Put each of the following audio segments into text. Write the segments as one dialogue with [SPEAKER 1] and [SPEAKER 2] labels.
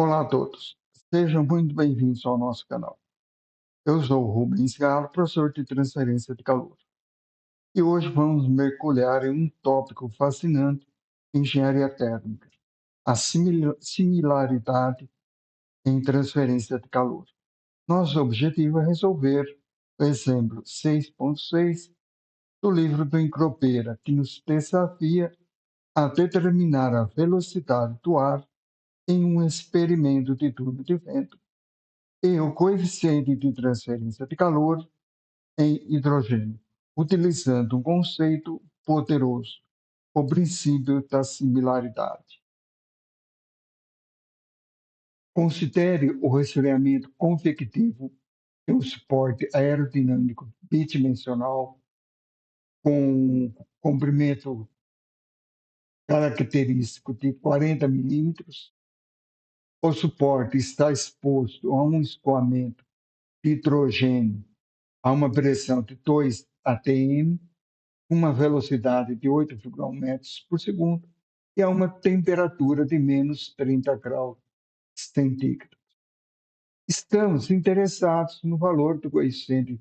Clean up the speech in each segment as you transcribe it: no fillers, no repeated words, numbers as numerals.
[SPEAKER 1] Olá a todos, sejam muito bem-vindos ao nosso canal. Eu sou o Rubens Galo, professor de transferência de calor, e hoje vamos mergulhar em um tópico fascinante em engenharia térmica, a similaridade em transferência de calor. Nosso objetivo é resolver o exemplo 6.6 do livro do Encropeira, que nos desafia a determinar a velocidade do ar em um experimento de túnel de vento e o coeficiente de transferência de calor em hidrogênio, utilizando um conceito poderoso, o princípio da similaridade. Considere o resfriamento convectivo em um suporte aerodinâmico bidimensional com comprimento característico de 40 milímetros. O suporte está exposto a um escoamento de hidrogênio a uma pressão de 2 atm, uma velocidade de 8,1 metros por segundo e a uma temperatura de menos 30 graus centígrados. Estamos interessados no valor do coeficiente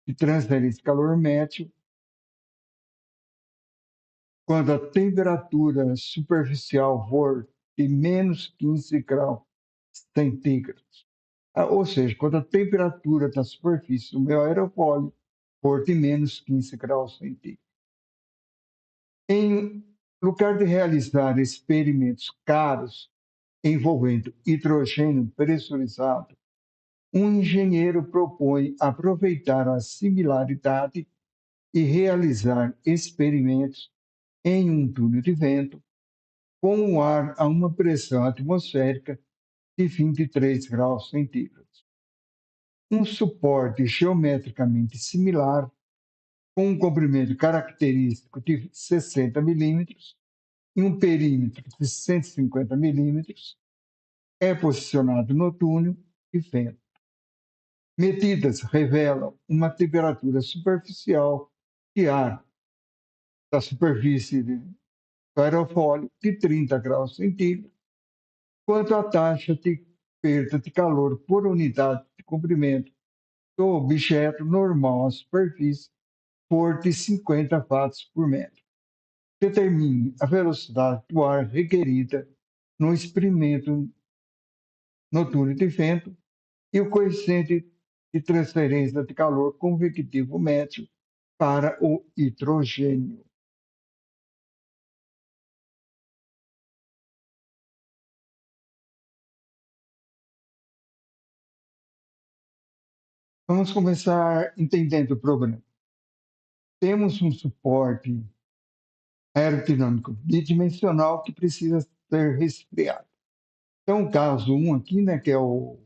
[SPEAKER 1] de transferência de calor médio quando a temperatura superficial for de menos 15 graus centígrados. Ou seja, quando a temperatura da superfície do meu aerofólio for de menos 15 graus centígrados. Em lugar de realizar experimentos caros envolvendo hidrogênio pressurizado, um engenheiro propõe aproveitar a similaridade e realizar experimentos em um túnel de vento com o ar a uma pressão atmosférica de 23 graus centígrados. Um suporte geometricamente similar, com um comprimento característico de 60 milímetros e um perímetro de 150 milímetros, é posicionado no túnel de vento. Medidas revelam uma temperatura superficial de ar da superfície do aerofólio de 30 graus centígrados, quanto à taxa de perda de calor por unidade de comprimento do objeto normal à superfície for de 50 watts por metro. Determine a velocidade do ar requerida no experimento no túnel de vento e o coeficiente de transferência de calor convectivo médio para o hidrogênio. Vamos começar entendendo o problema. Temos um suporte aerodinâmico bidimensional que precisa ser resfriado. Então, o caso 1 aqui, né, que é o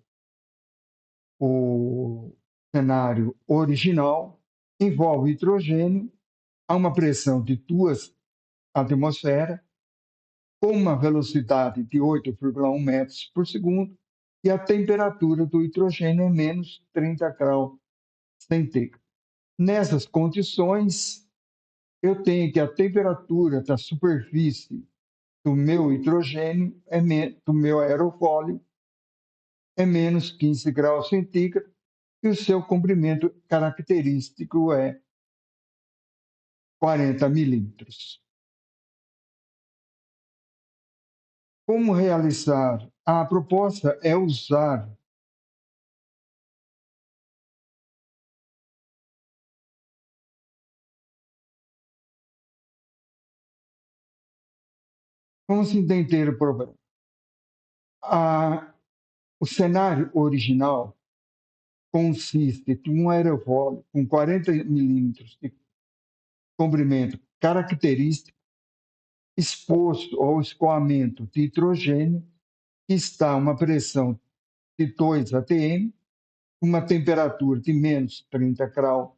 [SPEAKER 1] cenário original, envolve hidrogênio a uma pressão de 2 atmosferas, com uma velocidade de 8,1 metros por segundo, e a temperatura do hidrogênio é menos 30 graus centígrados. Nessas condições, eu tenho que a temperatura da superfície do meu hidrogênio, do meu aerofólio, é menos 15 graus centígrados, e o seu comprimento característico é 40 milímetros. Como realizar? A proposta é usar vamos entender o problema. O cenário original consiste de um aerofólio com 40 milímetros de comprimento característico exposto ao escoamento de hidrogênio que está a uma pressão de 2 atm, uma temperatura de menos 30 graus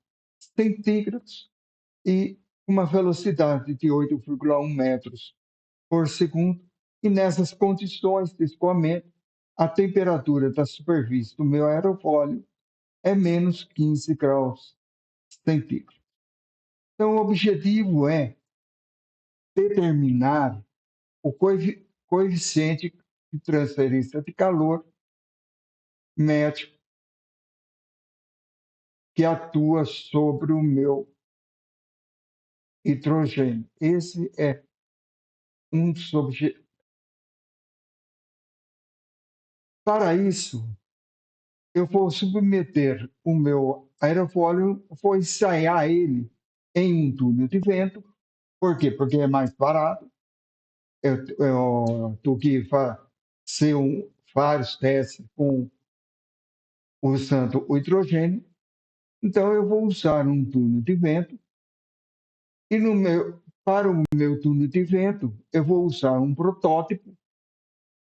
[SPEAKER 1] centígrados e uma velocidade de 8,1 metros por segundo. E nessas condições de escoamento, a temperatura da superfície do meu aerofólio é menos 15 graus centígrados. Então, o objetivo é determinar o coeficiente de transferência de calor médico que atua sobre o meu hidrogênio. Esse é um dos objetivos. Para isso, eu vou submeter o meu aerofólio, vou ensaiar ele em um túnel de vento. Por quê? Porque é mais barato. Eu estou aqui fazer vários testes usando o hidrogênio. Então, eu vou usar um túnel de vento e para o meu túnel de vento, eu vou usar um protótipo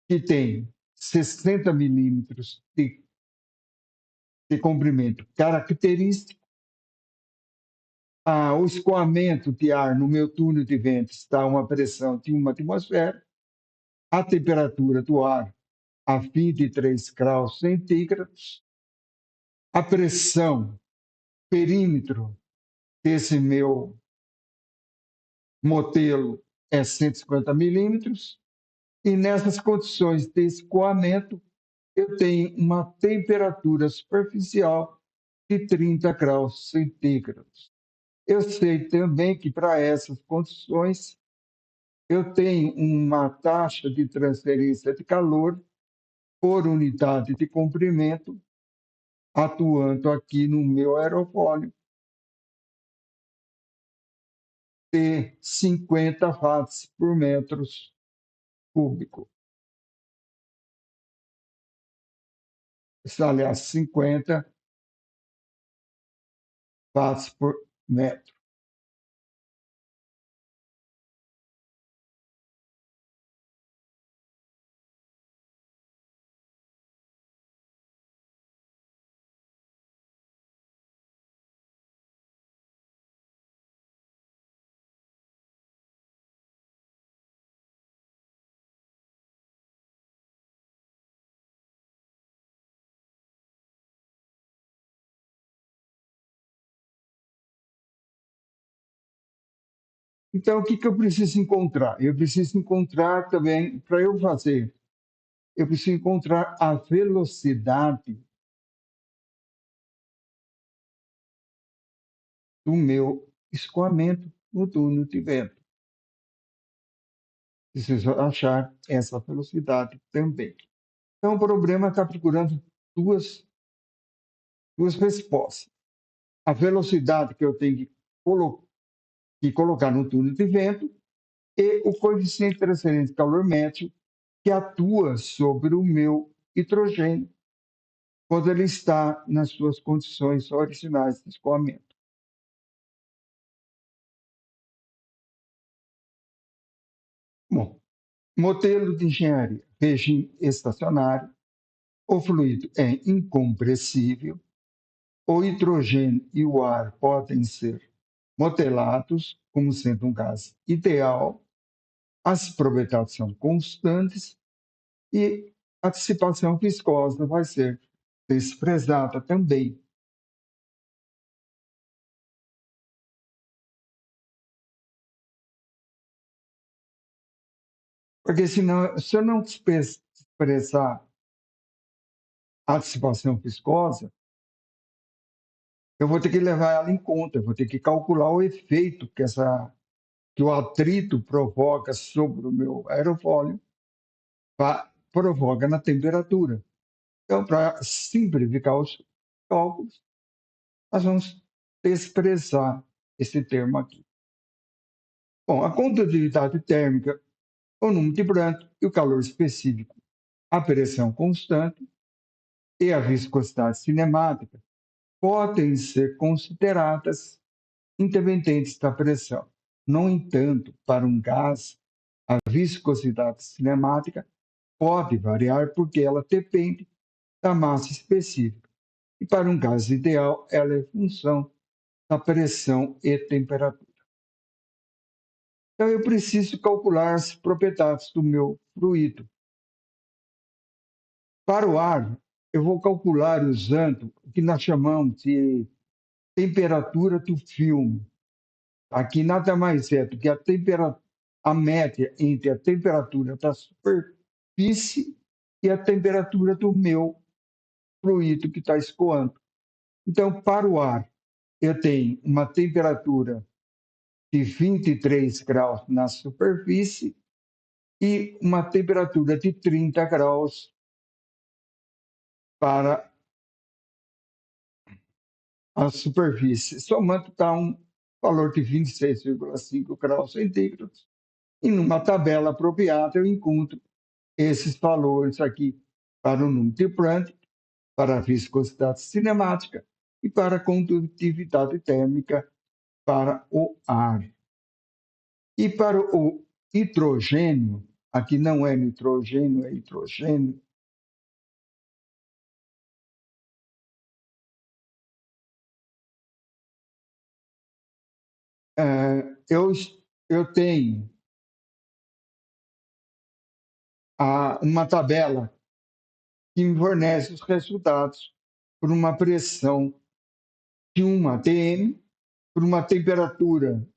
[SPEAKER 1] que tem 60 milímetros de comprimento característico. O escoamento de ar no meu túnel de vento está a uma pressão de 1 atmosfera, a temperatura do ar a 23 graus centígrados, a pressão perímetro desse meu modelo é 150 milímetros, e nessas condições de escoamento, eu tenho uma temperatura superficial de 30 graus centígrados. Eu sei também que para essas condições, eu tenho uma taxa de transferência de calor por unidade de comprimento, atuando aqui no meu aerofólio, de 50 watts por metro cúbico. Aliás, 50 watts por metro. Então, o que eu preciso encontrar? Eu preciso encontrar também, para eu fazer, eu preciso encontrar a velocidade do meu escoamento no túnel de vento. Preciso achar essa velocidade também. Então, o problema está procurando duas respostas. A velocidade que eu tenho que colocar no túnel de vento e o coeficiente de transferência de calor médio que atua sobre o meu hidrogênio quando ele está nas suas condições originais de escoamento. Bom, modelo de engenharia, regime estacionário, o fluido é incompressível, o hidrogênio e o ar podem ser modelados como sendo um gás ideal, as propriedades são constantes e a dissipação viscosa vai ser desprezada também. Porque senão, se eu não desprezar a dissipação viscosa, eu vou ter que levar ela em conta, eu vou ter que calcular o efeito que o atrito provoca sobre o meu aerofólio, provoca na temperatura. Então, para simplificar os cálculos, nós vamos desprezar esse termo aqui. Bom, a condutividade térmica, o número de Brandt e o calor específico, a pressão constante e a viscosidade cinemática podem ser consideradas independentes da pressão. No entanto, para um gás, a viscosidade cinemática pode variar porque ela depende da massa específica. E para um gás ideal, ela é função da pressão e temperatura. Então, eu preciso calcular as propriedades do meu fluido. Para o ar, eu vou calcular usando o que nós chamamos de temperatura do filme. Aqui nada mais é do que a média entre a temperatura da superfície superfície e a temperatura do meu fluido que está escoando. Então, para o ar, eu tenho uma temperatura de 23 graus na superfície e uma temperatura de 30 graus para a superfície. Somando dá um valor de 26,5 graus centígrados. E numa tabela apropriada eu encontro esses valores aqui para o número de Prandtl, para a viscosidade cinemática e para a condutividade térmica para o ar. E para o hidrogênio, aqui não é nitrogênio, é hidrogênio, eu, eu tenho uma tabela que me fornece os resultados por uma pressão de 1 atm, por uma temperatura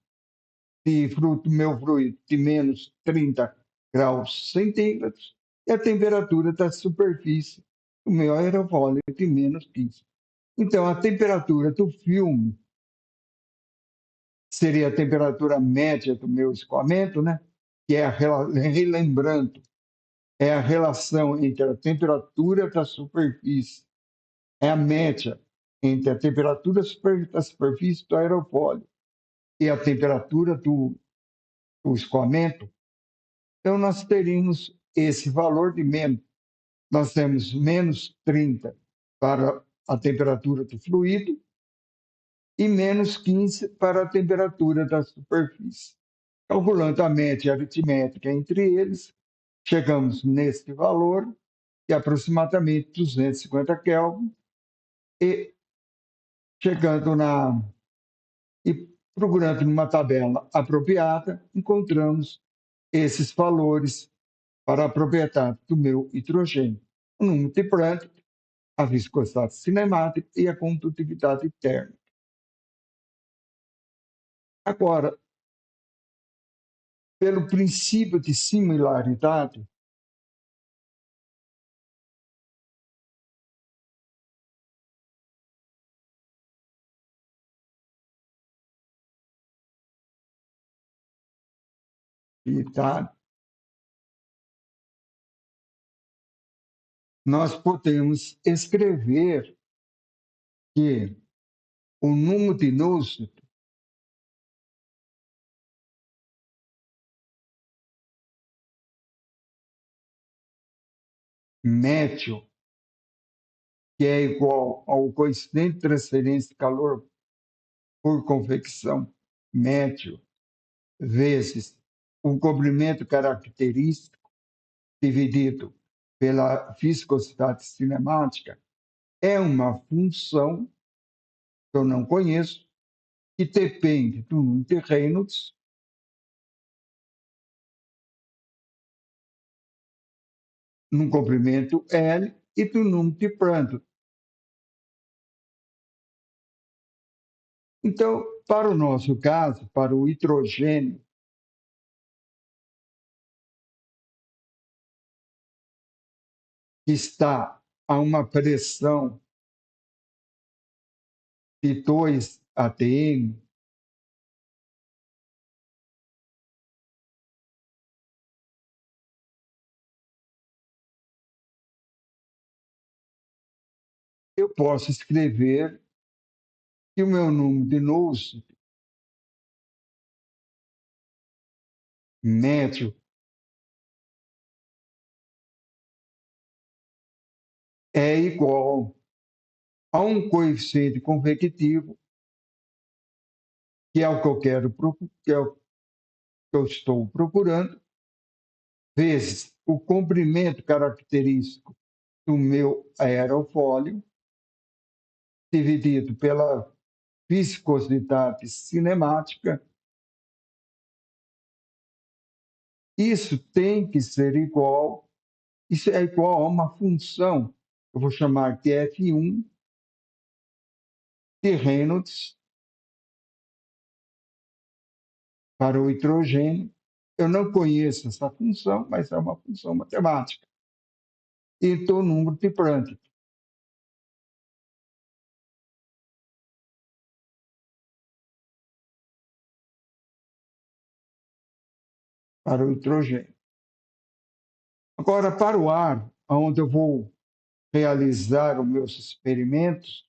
[SPEAKER 1] de meu fluido de menos 30 graus centígrados e a temperatura da superfície do meu aerofólio de menos 15. Então, a temperatura do filme seria a temperatura média do meu escoamento, né? Que é relembrando, é a relação entre a temperatura da superfície, é a média entre a temperatura da superfície do aerofólio e a temperatura do escoamento. Então, nós teríamos esse valor de menos. Nós temos menos 30 para a temperatura do fluido e menos 15 para a temperatura da superfície. Calculando a média aritmética entre eles, chegamos neste valor, que é aproximadamente 250 Kelvin, e chegando e procurando numa tabela apropriada, encontramos esses valores para a propriedade do meu hidrogênio. O número de Prandtl, a viscosidade cinemática e a condutividade térmica. Agora, pelo princípio de similaridade, nós podemos escrever que o número de Nusselt médio, que é igual ao coeficiente de transferência de calor por convecção médio, vezes o comprimento característico dividido pela viscosidade cinemática, é uma função que eu não conheço, que depende do número de Reynolds no comprimento L e do número de Prandtl. Então, para o nosso caso, para o hidrogênio, que está a uma pressão de 2 atm, eu posso escrever que o meu número de Nusselt médio é igual a um coeficiente convectivo, que é o que eu quero, que é o que eu estou procurando, vezes o comprimento característico do meu aerofólio, dividido pela viscosidade cinemática. Isso tem que ser igual, isso é igual a uma função, eu vou chamar de F1 de Reynolds para o hidrogênio. Eu não conheço essa função, mas é uma função matemática. e do número de Prandtl. Para o hidrogênio. Agora, para o ar, onde eu vou realizar os meus experimentos,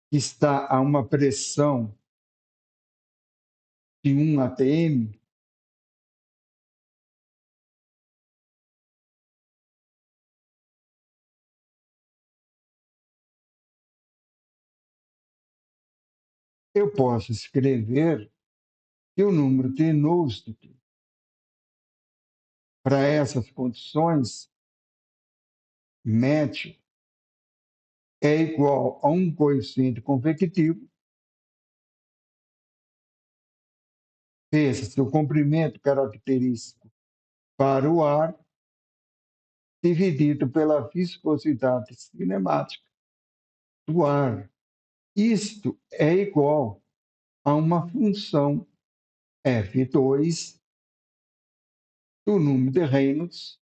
[SPEAKER 1] que está a uma pressão de 1 atm, eu posso escrever que o número de Nusselt para essas condições médio é igual a um coeficiente convectivo vezes o comprimento característico para o ar dividido pela viscosidade cinemática do ar. Isto é igual a uma função F2 do número de Reynolds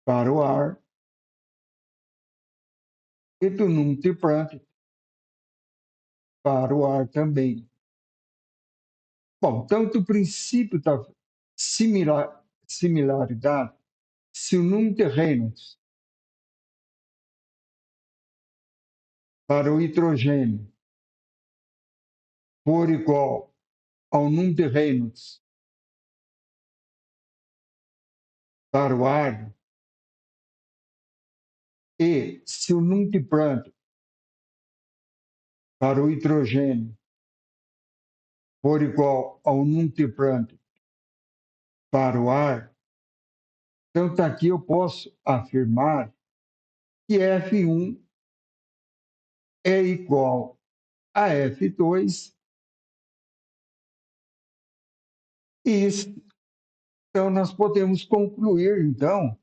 [SPEAKER 1] para o ar e do número de Prandtl para o ar também. Bom, tanto o princípio da similaridade, se o número de Reynolds para o hidrogênio for igual ao número de Reynolds para o ar, e se o número de Prandtl para o hidrogênio for igual ao número de Prandtl para o ar, então aqui eu posso afirmar que F1 é igual a F2 e isso, então nós podemos concluir então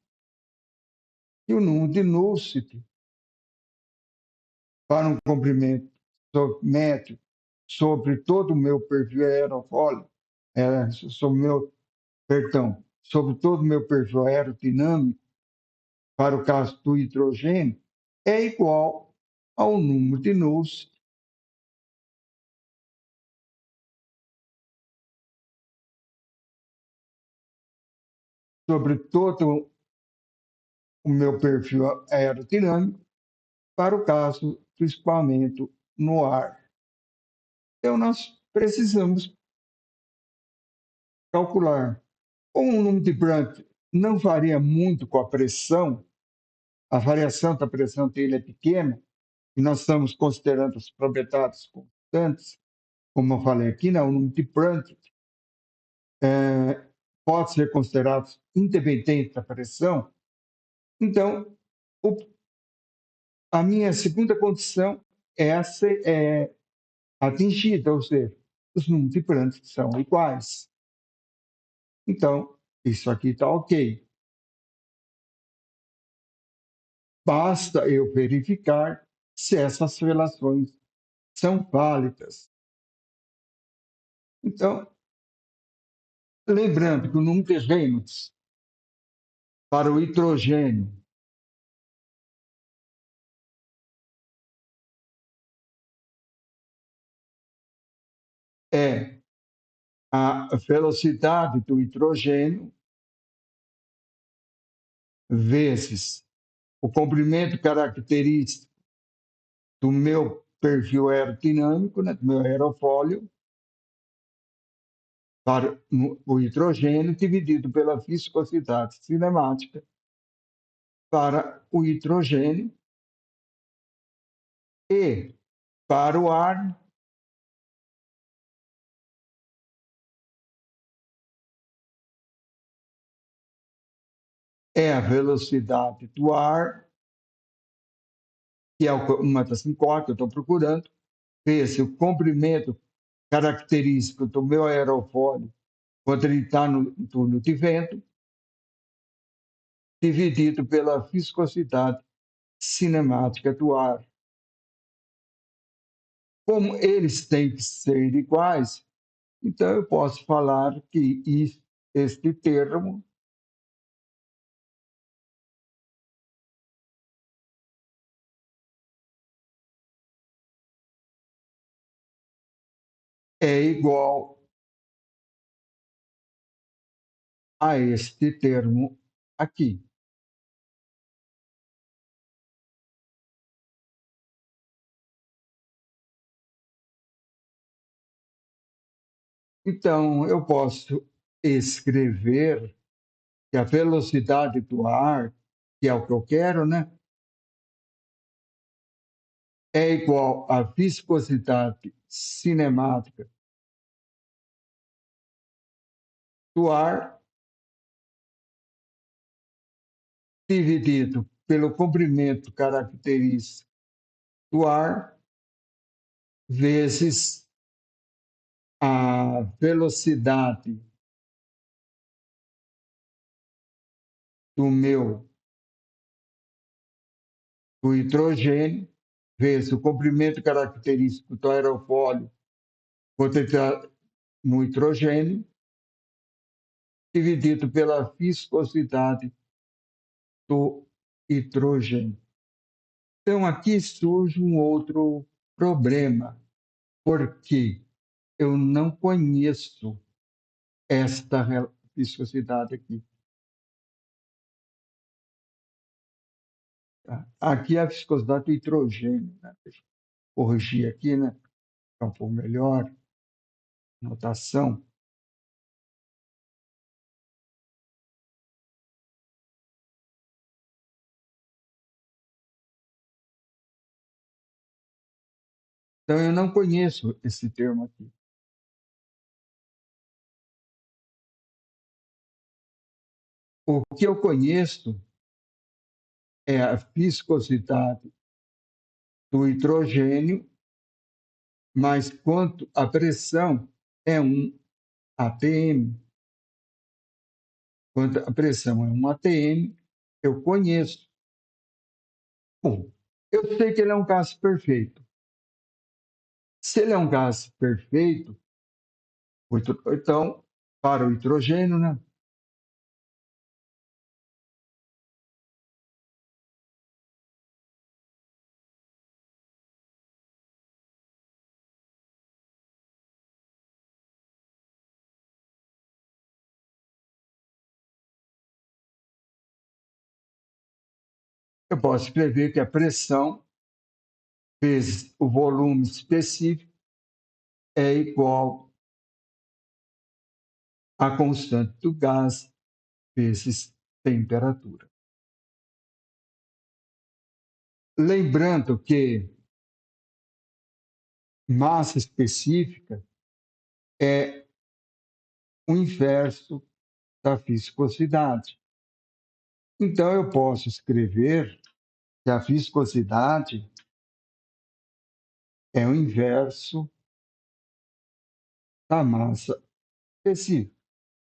[SPEAKER 1] que o número de Nusselt para um comprimento métrico sobre todo o meu perfil aerofólio, sobre meu, perdão, sobre todo o meu perfil aerodinâmico, para o caso do hidrogênio, é igual ao número de Nusselt sobre todo o meu perfil aerodinâmico para o caso do espalhamento no ar. Então, nós precisamos calcular. Como o número de Prandtl não varia muito com a pressão, a variação da pressão dele é pequena, e nós estamos considerando as propriedades constantes, como eu falei aqui, o número de Prandtl pode ser considerado independente da pressão. Então, a minha segunda condição é atingida, ou seja, os números de Prandtl são iguais. Então, isso aqui está ok. Basta eu verificar se essas relações são válidas. Então, lembrando que o número de Reynolds para o hidrogênio é a velocidade do hidrogênio vezes o comprimento característico do meu perfil aerodinâmico, do meu aerofólio, para o hidrogênio dividido pela viscosidade cinemática para o hidrogênio e para o ar é a velocidade do ar, que é uma das incógnitas que eu estou procurando, vezes o comprimento característico do meu aerofólio quando ele está no túnel de vento, dividido pela viscosidade cinemática do ar. Como eles têm que ser iguais, então eu posso falar que isso este termo é igual a este termo aqui. Então, eu posso escrever que a velocidade do ar, que é o que eu quero, né, é igual à viscosidade cinemática do ar dividido pelo comprimento característico do ar vezes a velocidade do hidrogênio vezes o comprimento característico do aerofólio concentrado no hidrogênio dividido pela viscosidade do hidrogênio. Então, aqui surge um outro problema, porque eu não conheço esta viscosidade aqui. Tá? Aqui é a viscosidade do hidrogênio. Né? Deixa eu corrigir aqui, né? Ficar um pouco melhor. Notação. Então, eu não conheço esse termo aqui. O que eu conheço é a viscosidade do hidrogênio, mas quanto à pressão é 1 atm. Quanto à pressão é 1 atm, eu conheço. Bom, eu sei que ele é um gás perfeito. Se ele é um gás perfeito, então, para o hidrogênio, né, eu posso escrever que a pressão vezes o volume específico é igual à constante do gás vezes temperatura. Lembrando que massa específica é o inverso da viscosidade. Então, eu posso escrever que a viscosidade é o inverso da massa específica.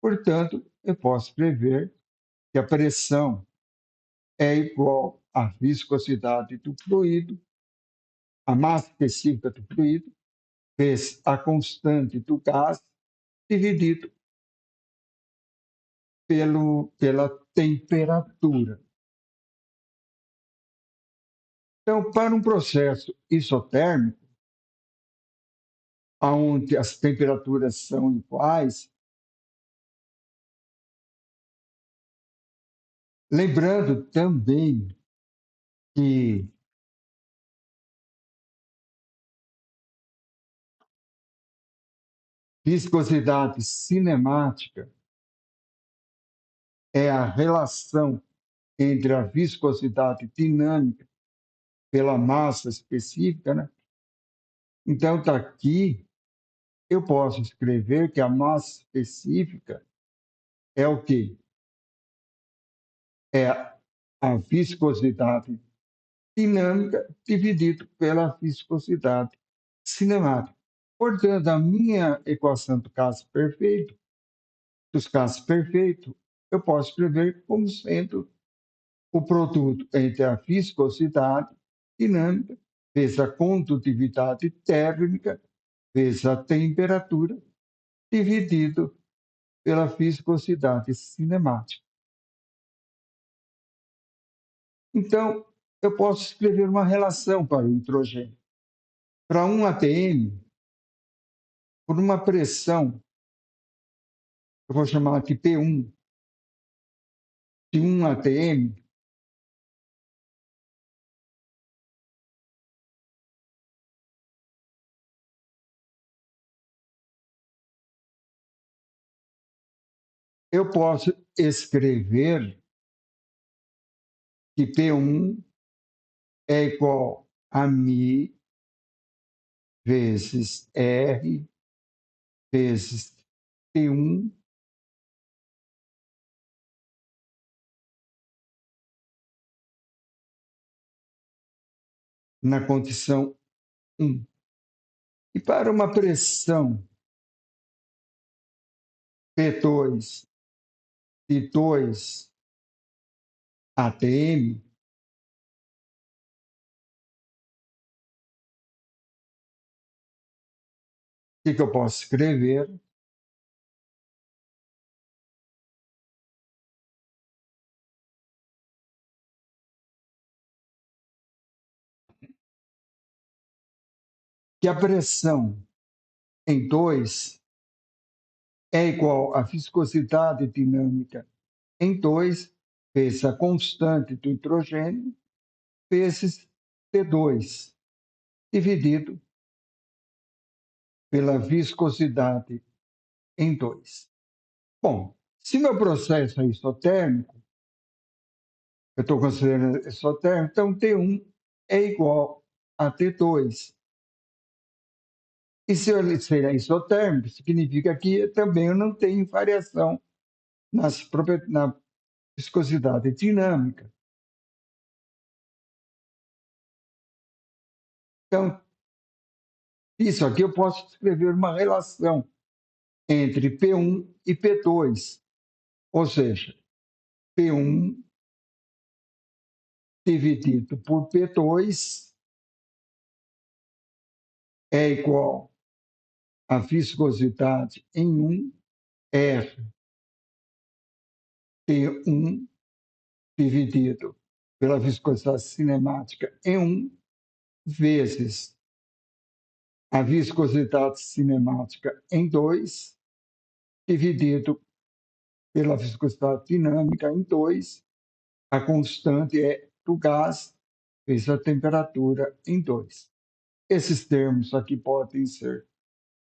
[SPEAKER 1] Portanto, eu posso escrever que a pressão é igual à viscosidade do fluido, a massa específica do fluido, vezes a constante do gás, dividido pela temperatura. Então, para um processo isotérmico, onde as temperaturas são iguais, lembrando também que viscosidade cinemática é a relação entre a viscosidade dinâmica pela massa específica, né? Então, está aqui, eu posso escrever que a massa específica é o quê? É a viscosidade dinâmica dividido pela viscosidade cinemática. Portanto, a minha equação do caso perfeito, dos casos perfeitos, eu posso escrever como sendo o produto entre a viscosidade dinâmica vezes a condutividade térmica vezes a temperatura dividido pela viscosidade cinemática. Então, eu posso escrever uma relação para o nitrogênio. Para 1 atm, por uma pressão, eu vou chamar de P1, de 1 atm, eu posso escrever que P1 é igual a μ vezes R vezes P1 na condição 1. E para uma pressão P2 de 2 atm, o que eu posso escrever? Que a pressão em 2 é igual à viscosidade dinâmica em 2 vezes a constante do hidrogênio vezes T2, dividido pela viscosidade em 2. Bom, se meu processo é isotérmico, eu estou considerando isotérmico, então T1 é igual a T2. E se ele ser isotérmico, significa que também eu não tenho variação na viscosidade dinâmica. Então, isso aqui eu posso escrever uma relação entre P1 e P2, ou seja, P1 dividido por P2 é igual à viscosidade em 1 R T1 dividido pela viscosidade cinemática em 1 vezes a viscosidade cinemática em 2 dividido pela viscosidade dinâmica em 2, a constante é do gás vezes a temperatura em 2. Esses termos aqui podem ser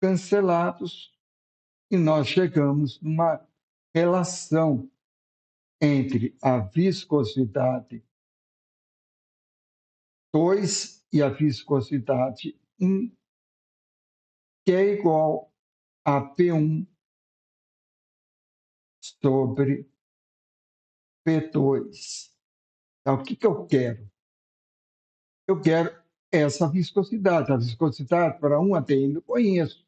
[SPEAKER 1] cancelados e nós chegamos numa relação entre a viscosidade 2 e a viscosidade 1, que é igual a P1 sobre P2. Então, o que eu quero? Eu quero essa viscosidade. A viscosidade para 1 atm eu conheço,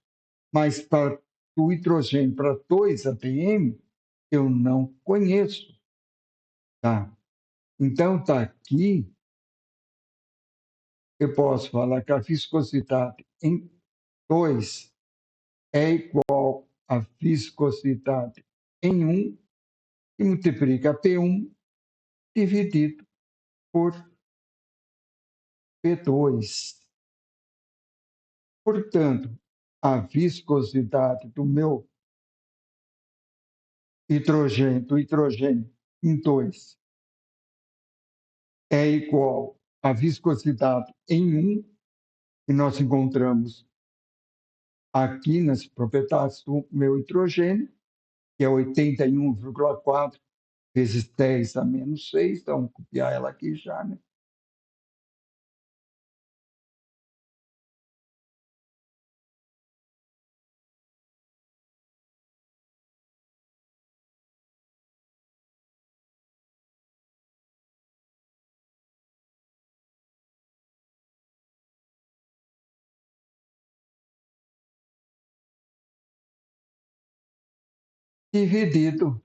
[SPEAKER 1] mas para o hidrogênio para 2 atm eu não conheço. Tá? Então, está aqui, eu posso falar que a viscosidade em 2 é igual à viscosidade em 1 e multiplica P1 dividido por P2. Portanto, a viscosidade do meu hidrogênio em 2 é igual à viscosidade em 1, que nós encontramos aqui nas propriedades do meu hidrogênio, que é 81,4 vezes 10 a menos 6, então vou copiar ela aqui já, né? Dividido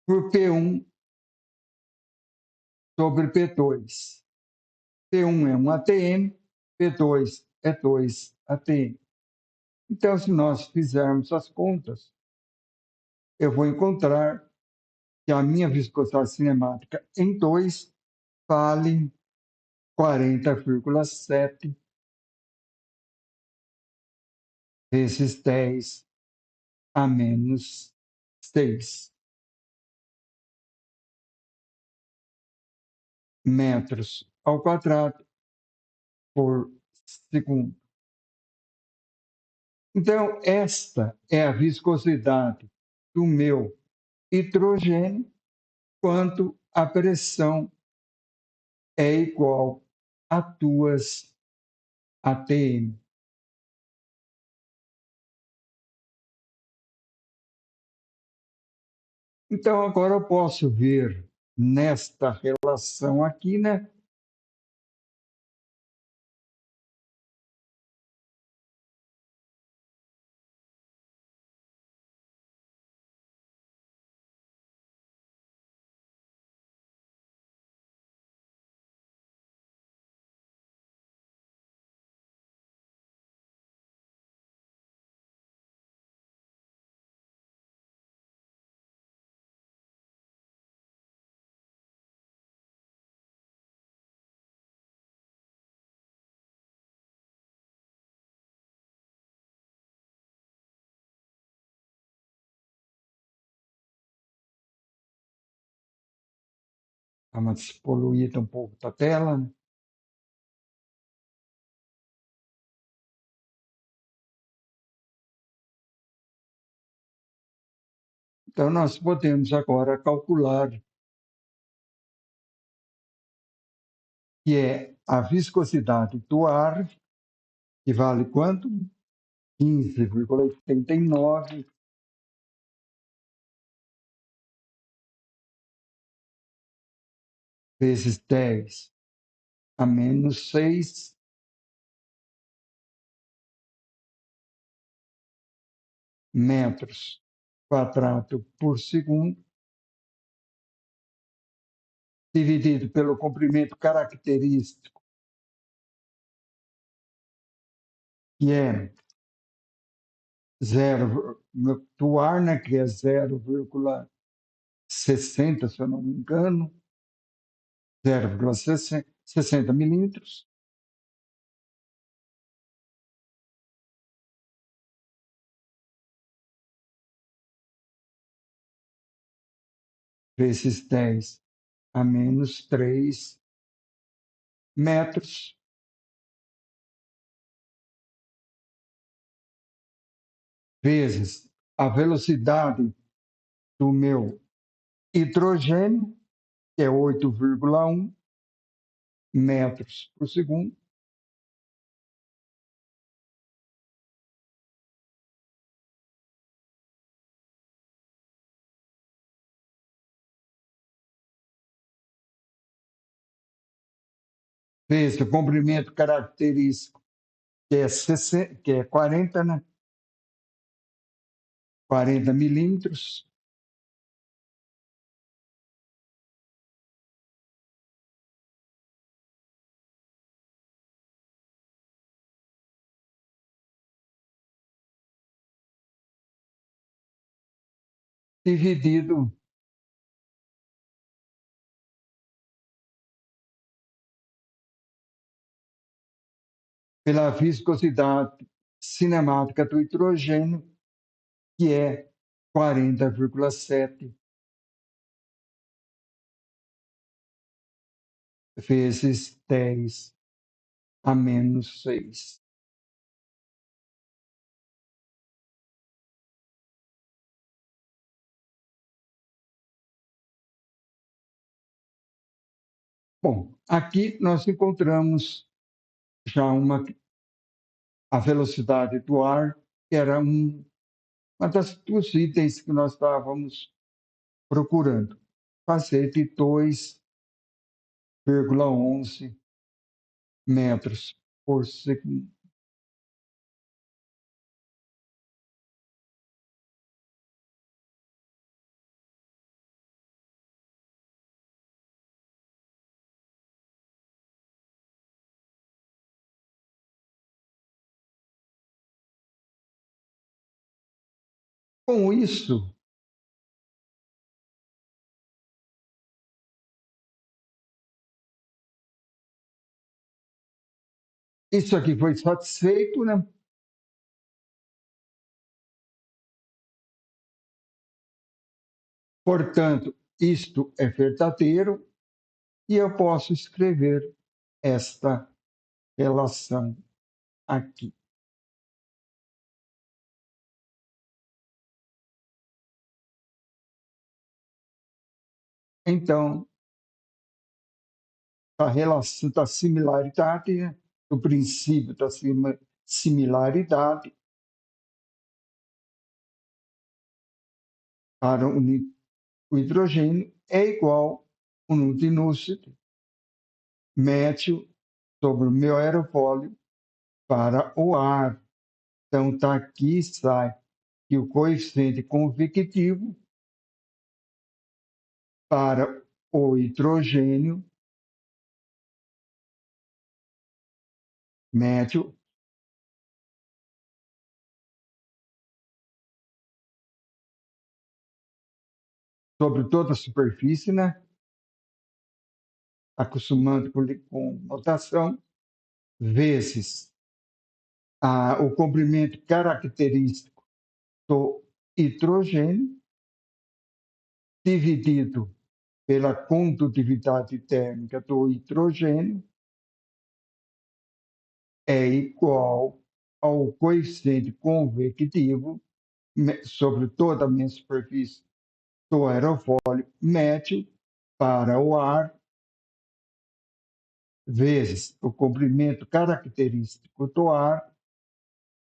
[SPEAKER 1] por P1 sobre P2. P1 é 1 atm, P2 é 2 atm. Então, se nós fizermos as contas, eu vou encontrar que a minha viscosidade cinemática em 2 vale 40,7 vezes 10 a menos 6 metros ao quadrado por segundo. Então, esta é a viscosidade do meu hidrogênio quanto a pressão é igual a 2 atm. Então, agora eu posso ver nesta relação aqui, né? Vamos poluir um pouco a tela, né? Então, nós podemos agora calcular que é a viscosidade do ar, que vale quanto? 15,89 vezes 10 a menos 6 metros quadrados por segundo, dividido pelo comprimento característico, que é 0 do ar, né, que é 0,60, se eu não me engano, 0,60 milímetros, vezes 10 a menos 3 metros, vezes a velocidade do meu hidrogênio, que é 8,1 metros por segundo, vezes o comprimento característico, que é 40, né? 40 milímetros, dividido pela viscosidade cinemática do hidrogênio, que é 40,7 vezes 10 a menos 6. Bom, aqui nós encontramos já a velocidade do ar, que era uma das dos itens que nós estávamos procurando, fazer de 2,11 metros por segundo. Com isso, isso aqui foi satisfeito, né? Portanto, isto é verdadeiro e eu posso escrever esta relação aqui. Então, a relação da similaridade, né? O princípio da similaridade para o hidrogênio é igual ao nucleócido métil sobre o meu aerofólio para o ar. Então, tá aqui sai que o coeficiente convectivo para o hidrogênio médio sobre toda a superfície, né? Acostumando com notação, vezes o comprimento característico do hidrogênio dividido pela condutividade térmica do hidrogênio é igual ao coeficiente convectivo sobre toda a minha superfície do aerofólio médio para o ar, vezes o comprimento característico do ar,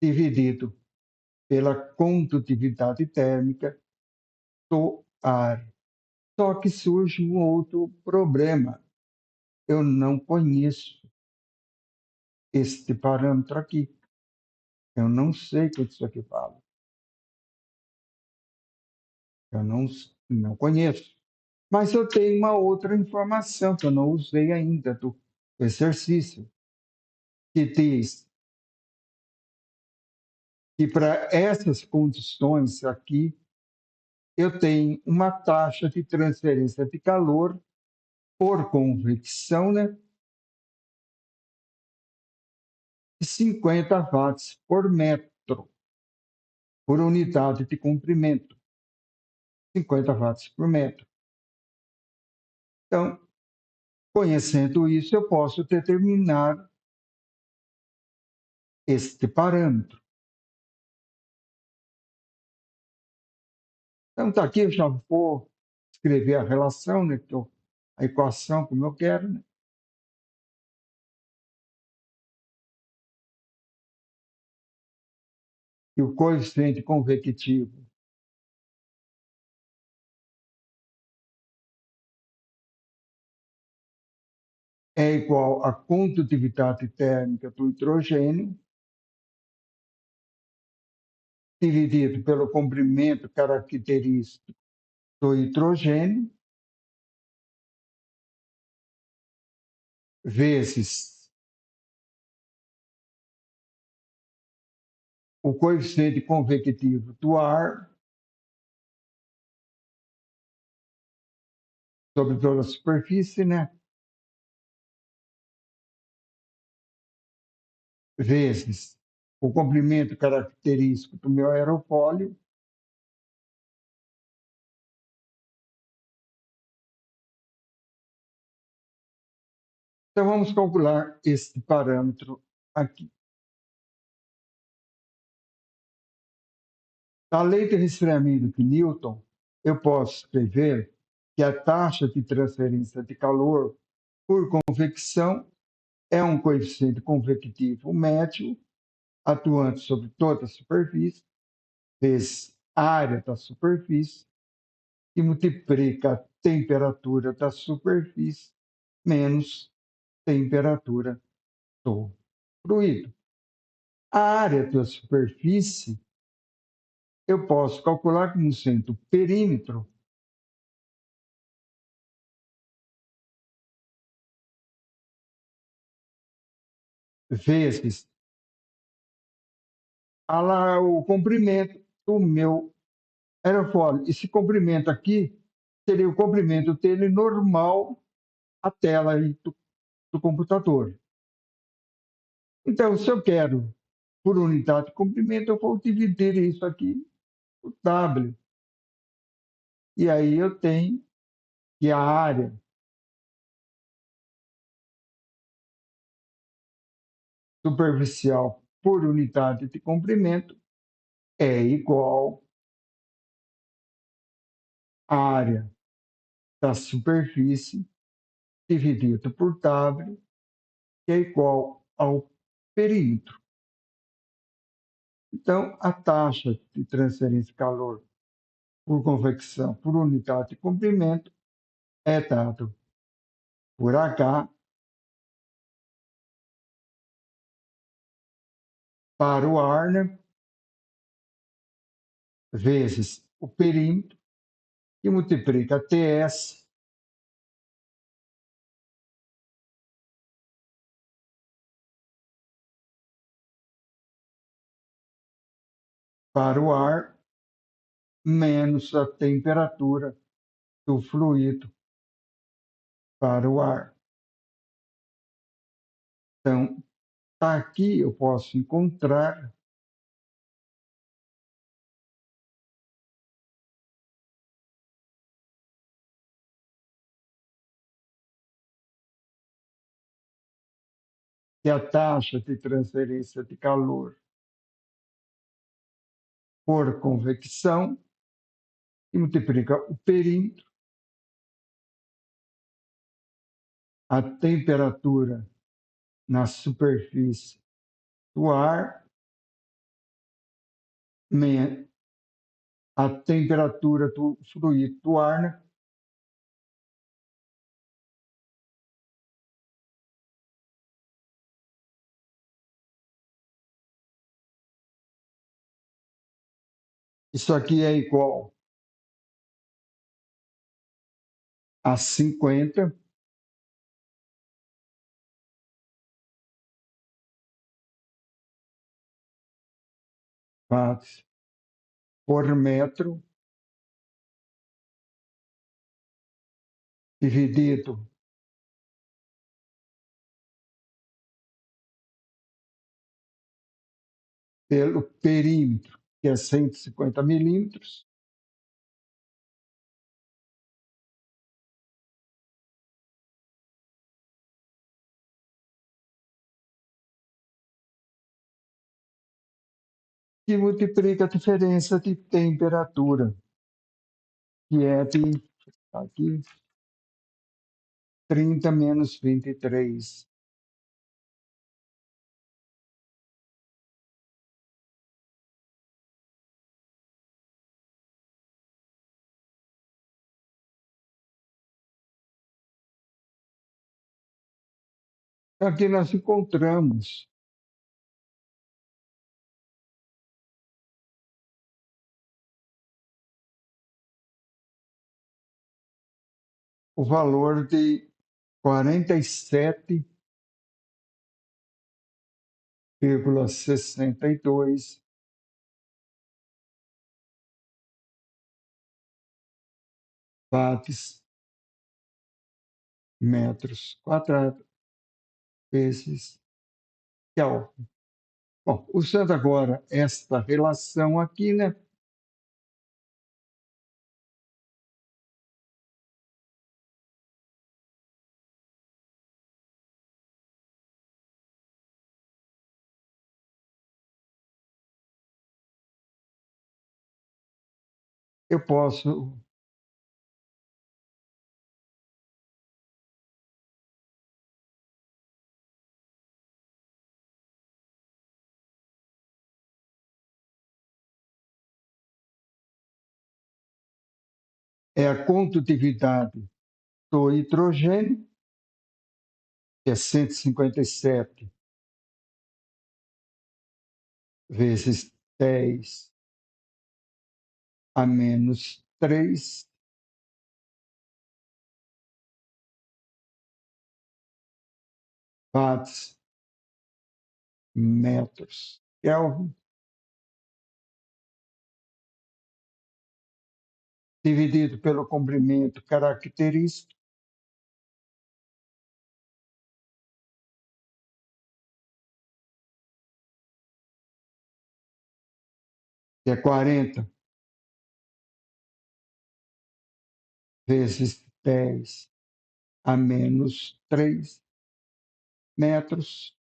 [SPEAKER 1] dividido pela condutividade térmica do ar. Só que surge um outro problema. Eu não conheço este parâmetro aqui. Eu não sei o que isso aqui fala. Eu não conheço. Mas eu tenho uma outra informação que eu não usei ainda do exercício, que diz que para essas condições aqui, eu tenho uma taxa de transferência de calor por convecção, né, de 50 watts por metro, por unidade de comprimento, 50 watts por metro. Então, conhecendo isso, eu posso determinar este parâmetro. Então, está aqui, eu já vou escrever a relação, né, a equação como eu quero, né? E o coeficiente convectivo é igual à condutividade térmica do hidrogênio, dividido pelo comprimento característico do hidrogênio, vezes o coeficiente convectivo do ar sobre toda a superfície, né? Vezes o comprimento característico do meu aerofólio, então vamos calcular este parâmetro aqui. A lei de resfriamento de Newton, eu posso escrever que a taxa de transferência de calor por convecção é um coeficiente convectivo médio atuante sobre toda a superfície, vezes a área da superfície, e multiplica a temperatura da superfície menos temperatura do fluido. A área da superfície eu posso calcular como sendo o perímetro vezes o comprimento do meu aerofólio. Esse comprimento aqui seria o comprimento dele normal à tela aí do computador. Então, se eu quero por unidade de comprimento, eu vou dividir isso aqui por W. E aí eu tenho que a área superficial por unidade de comprimento é igual à área da superfície dividido por W, que é igual ao perímetro. Então, a taxa de transferência de calor por convecção por unidade de comprimento é dado por H para o ar, né, vezes o perímetro, e multiplica TS para o ar menos a temperatura do fluido para o ar. Então, aqui eu posso encontrar que a taxa de transferência de calor por convecção e multiplica o perímetro, a temperatura na superfície do ar, a temperatura do fluido do ar, né? Isso aqui é igual a 50 watts por metro dividido pelo perímetro, que é 150 milímetros, que multiplica a diferença de temperatura, que é de aqui, 30 menos 23. Aqui nós encontramos o valor de 47,62 watts metros quadrados vezes Kelvin. Bom, usando agora esta relação aqui, né, eu posso é a condutividade do hidrogênio, que é 157 vezes 10 a menos 3 watts metros Kelvin. dividido pelo comprimento característico, que é 40 vezes 10 a menos 3 metros.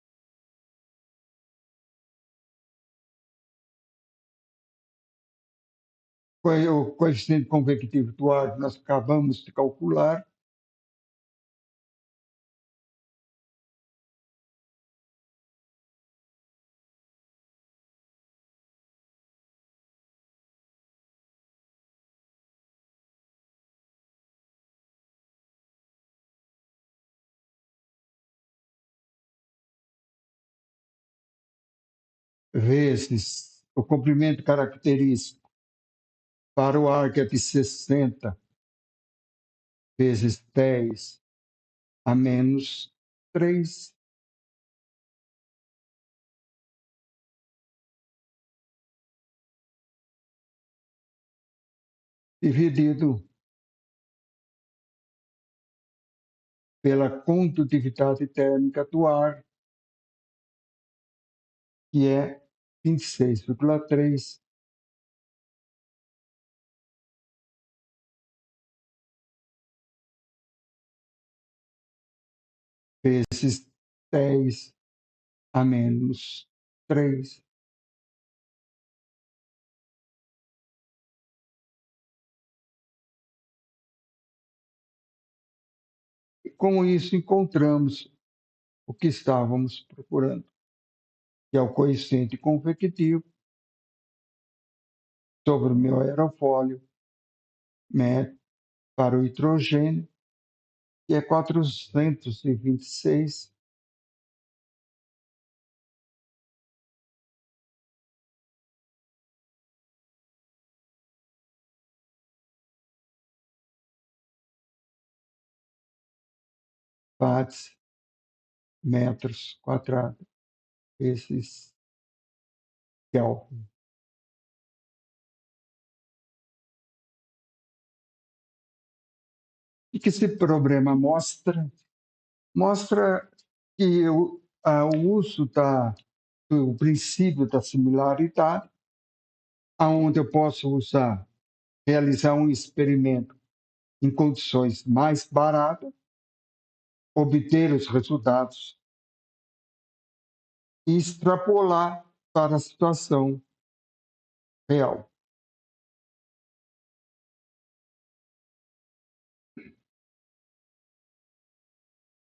[SPEAKER 1] O coeficiente convectivo do ar que nós acabamos de calcular, vezes o comprimento característico para o ar, que é de 60 vezes 10 a menos 3, dividido pela condutividade térmica do ar, que é 26,3 vezes 10 a menos 3. E com isso encontramos o que estávamos procurando, que é o coeficiente convectivo sobre o meu aerofólio, né, para o hidrogênio, que é 426 watts metros quadrados, esses Kelvin. O que esse problema mostra? Mostra que o uso do princípio da similaridade, aonde eu posso realizar um experimento em condições mais baratas, obter os resultados e extrapolar para a situação real.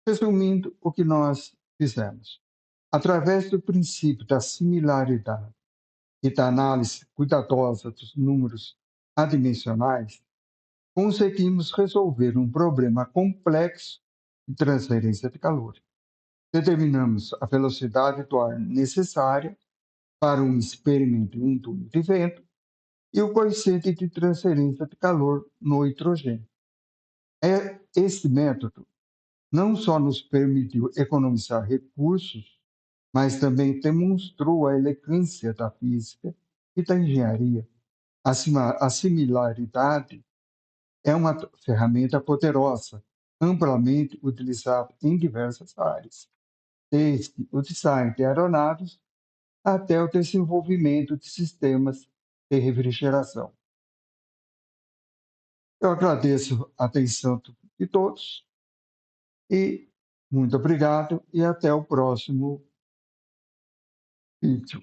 [SPEAKER 1] Resumindo o que nós fizemos, através do princípio da similaridade e da análise cuidadosa dos números adimensionais, conseguimos resolver um problema complexo de transferência de calor. Determinamos a velocidade do ar necessária para um experimento em um túnel de vento e o coeficiente de transferência de calor no hidrogênio. Este método não só nos permitiu economizar recursos, mas também demonstrou a elegância da física e da engenharia. A similaridade é uma ferramenta poderosa, amplamente utilizada em diversas áreas, desde o design de aeronaves até o desenvolvimento de sistemas de refrigeração. Eu agradeço a atenção de todos e muito obrigado e até o próximo vídeo.